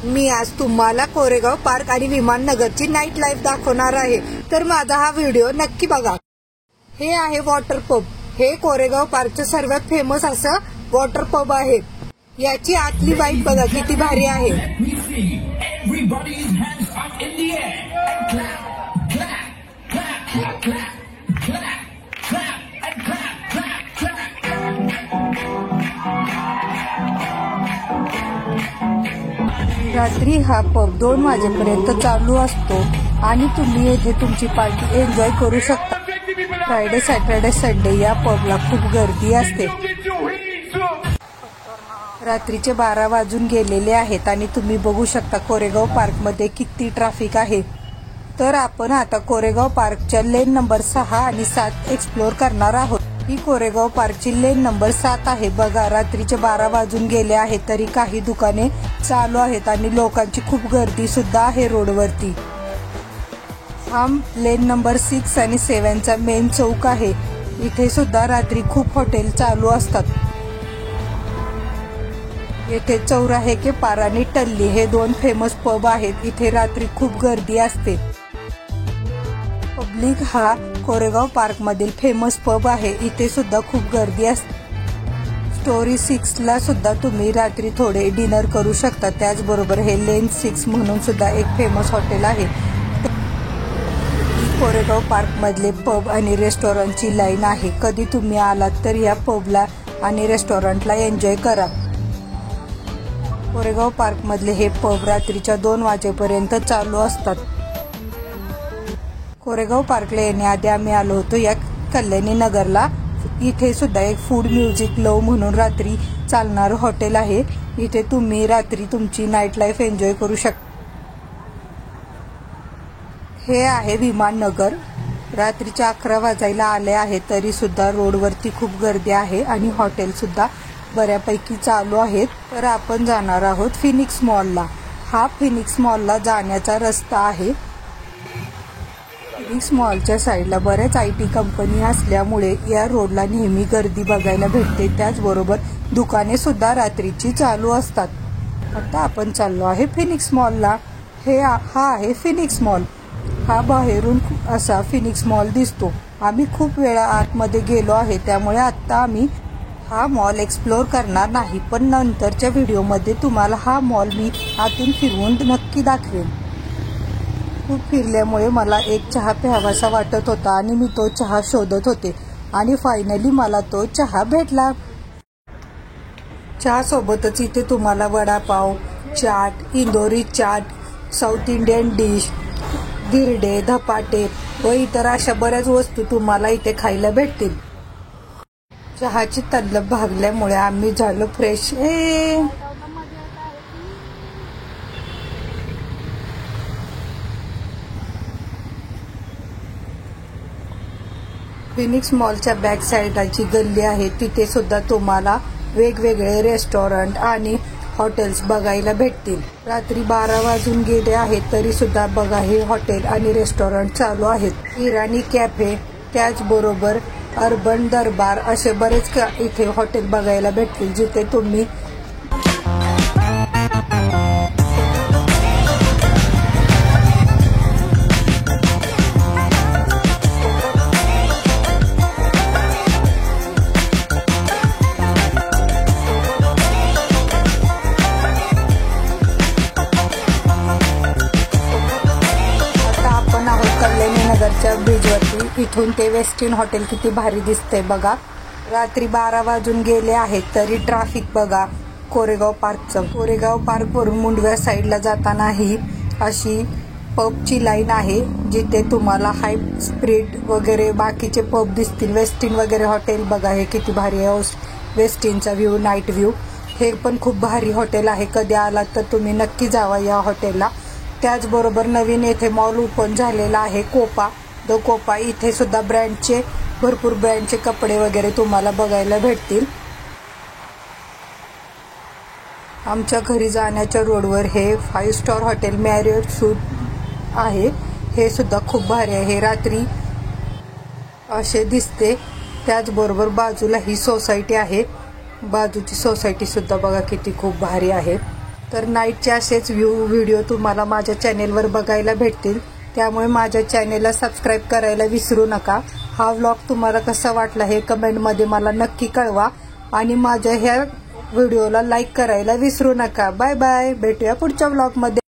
मी आज तुम्हाला कोरेगाव पार्क आणि विमाननगरची नाईट लाईफ दाखवणार आहे, तर माझा हा व्हिडिओ नक्की बघा। हे आहे वॉटर पब। हे कोरेगाव पार्कचे सर्वात फेमस असं वॉटर पब आहे। याची आतली वाईब बघा किती भारी आहे। रात्री हा पब 2 वाजेपर्यंत चालू असतो आणि तुम्ही येथे तुमची पार्टी एन्जॉय करू शकता। फ्रायडे, सॅटर्डे, संडे या पबला खूप गर्दी असते। रात्रीचे 12 वाजून गेलेले आहेत आणि तुम्ही बघू शकता कोरेगाव पार्कमध्ये किती ट्रॅफिक आहे। तर आपण आता कोरेगाव पार्कच्या लेन नंबर 6 आणि 7 एक्सप्लोर करणार आहोत। ही कोरेगाव पार्कची लेन नंबर 7 आहे। बघा, रात्रीचे 12 वाजून गेले आहेत तरी काही दुकाने चालू आहेत आणि लोकांची खूप गर्दी सुद्धा आहे रोडवरती। हा लेन नंबर 6 आणि 7 चा मेन चौक आहे। इथे सुद्धा रात्री खूप हॉटेल चालू असतात। येथे चौराहे के पार आणि टल्ली हे 2 फेमस पब आहेत। इथे रात्री खूप गर्दी असते। पब्लिक हा कोरेगाव पार्क मधील फेमस पब आहे। इथे सुद्धा खूप गर्दी असते। स्टोरी 6 ला सुद्धा तुम्ही रात्री थोडे डिनर करू शकता। त्याचबरोबर हे लेन 6 म्हणून सुद्धा एक फेमस हॉटेल आहे। कोरेगाव पार्क मधले पब आणि रेस्टॉरंटची लाईन आहे। कधी तुम्ही आलात तर या पबला आणि रेस्टॉरंटला एन्जॉय करा। कोरेगाव पार्क मधले हे पब रात्रीच्या 2 वाजेपर्यंत चालू असतात। कोरेगाव पार्कला येण्याआधी आम्ही आलो होतो या कल्याणी नगरला। इथे सुद्धा एक फूड म्युझिक लव म्हणून रात्री चालणारं हॉटेल आहे। इथे तुम्ही रात्री तुमची नाईट लाईफ एन्जॉय करू शकता। हे आहे विमाननगर। रात्रीच्या 11 वाजायला आले आहे तरी सुद्धा रोडवरती खूप गर्दी आहे आणि हॉटेल सुद्धा बऱ्यापैकी चालू आहेत। तर आपण जाणार आहोत फिनिक्स मॉलला। हा फिनिक्स मॉलला जाण्याचा रस्ता आहे। फिनिक्स मॉलच्या साईडला बऱ्याच IT कंपनी असल्यामुळे या रोडला नेहमी गर्दी बघायला भेटते। त्याचबरोबर दुकाने सुद्धा रात्रीची चालू असतात। आता आपण चाललो आहे फिनिक्स मॉलला। हा आहे फिनिक्स मॉल। हा बाहेरून असा फिनिक्स मॉल दिसतो। आम्ही खूप वेळा आतमध्ये गेलो आहे, त्यामुळे आता आम्ही हा मॉल एक्सप्लोर करणार नाही, पण नंतरच्या व्हिडिओमध्ये तुम्हाला हा मॉल मी आतून फिरवून नक्की दाखवेन। खूप फिरल्यामुळे मला एक चहा प्यावासा वाटत होता आणि मी तो चहा शोधत होते आणि फायनली मला तो चहा भेटला। चहा सोबतच इथे तुम्हाला वडापाव, चाट, इंदोरी चाट, साऊथ इंडियन डिश, धिरडे, धपाटे व इतर अशा बऱ्याच वस्तू तुम्हाला इथे खायला भेटतील। चहाची तल्लफ भागल्यामुळे आम्ही झालो फ्रेश। फिनिक्स मॉलच्या बॅक साईडला जी गल्ली आहे तिथे सुद्धा तुम्हाला वेगवेगळे रेस्टॉरंट आणि हॉटेल्स बघायला भेटतील। रात्री 12 वाजून गेले आहेत तरी सुद्धा बघा हे हॉटेल आणि रेस्टॉरंट चालू आहेत। इराणी कॅफे, त्याचबरोबर अर्बन दरबार असे बरेच इथे हॉटेल बघायला भेटतील जिथे तुम्ही नगरच्या ब्रिजवरती। इथून ते वेस्टिन हॉटेल किती भारी दिसते बघा। रात्री 12 वाजून गेले आहेत तरी ट्रॅफिक बघा कोरेगाव पार्कचं। कोरेगाव पार्क वरून मुंडव्या साईडला जाताना ही अशी पबची लाईन आहे जिथे तुम्हाला हाय स्प्रिट वगैरे बाकीचे पब दिसतील। वेस्टिन वगैरे हॉटेल बघा, हे किती भारी आहे। वेस्टिनचा व्ह्यू, नाईट व्ह्यू, हे पण खूप भारी हॉटेल आहे। कधी आलात तर तुम्ही नक्की जावा या हॉटेलला। त्याचबरोबर नवीन येथे मॉल ओपन झालेला आहे कोपा, द कोपा। इथे सुद्धा भरपूर ब्रँडचे कपडे वगैरे तुम्हाला बघायला भेटतील। आमच्या घरी जाण्याच्या रोडवर हे 5 स्टार हॉटेल मॅरियट सूट आहे। हे सुद्धा खूप भारी आहे, हे रात्री असे दिसते। त्याचबरोबर बाजूला ही सोसायटी आहे। बाजूची सोसायटी सुद्धा बघा किती खूप भारी आहे। तर नाईटचे असेच व्हिडिओ तुम्हाला माझ्या चॅनेलवर बघायला भेटतील, त्यामुळे माझ्या चॅनेलला सबस्क्राईब करायला विसरू नका. हा व्लॉग तुम्हाला कसा वाटला हे कमेंटमध्ये मला नक्की कळवा आणि माझ्या ह्या व्हिडिओला लाईक करायला विसरू नका. बाय बाय, भेटूया पुढच्या व्लॉगमध्ये.